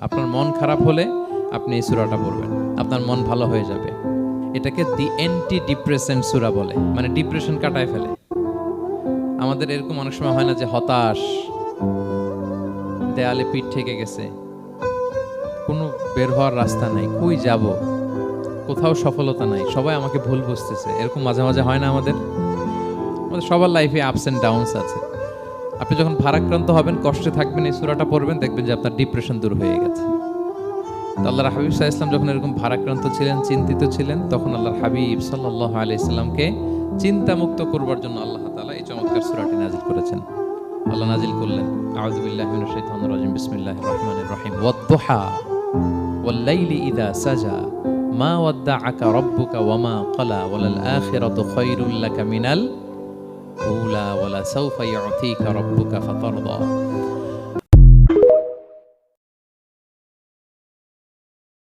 আপনার মন খারাপ হলে আপনি এই সূরাটা পড়বেন, আপনার মন ভালো হয়ে যাবে। এটাকে দি অ্যান্টি ডিপ্রেসেন্ট সূরা বলে, মানে ডিপ্রেশন কাটায় ফেলে। আমাদের এরকম অনেক সময় হয় না যে হতাশ, দেয়ালে পিঠ ঠেকে গেছে, কোনো বের হওয়ার রাস্তা নাই, কই যাব, কোথাও সফলতা নাই, সবাই আমাকে ভুল বুঝতেছে, এরকম মাঝে মাঝে হয় না আমাদের? আমাদের সবার লাইফে আপস এন্ড ডাউনস আছে। আপনি যখন ভারাক্রান্ত হবেন, কষ্টে থাকবেন, এই সূরাটা পড়বেন, দেখবেন যে আপনার ডিপ্রেশন দূর হয়ে গেছে। তো আল্লাহর হাবিব সাল্লাল্লাহু আলাইহি ওয়াসাল্লাম যখন এরকম ভারাক্রান্ত ছিলেন, চিন্তিত ছিলেন, তখন আল্লাহর হাবিব সাল্লাল্লাহু আলাইহি সাল্লামকে চিন্তামুক্ত করবার জন্য আল্লাহ তাআলা এই চমৎকার সূরাটি নাজিল করেছেন। আল্লাহ নাজিল করলেন, আউযু বিল্লাহি মিনাশ শাইতানির রাজিম, বিসমিল্লাহির রহমানির রহিম, ওয়াদ-দুহা ওয়াল-লাইলি ইযা সাজা মা ওয়াদ্দাআকা রাব্বুকা ওয়া মা ক্বালা ওয়ালাল আখিরাতু খায়রুল লাকা মিনাল উলা ওয়ালা সাওফা ইউতিকা রাব্বুকা ফাতারদা।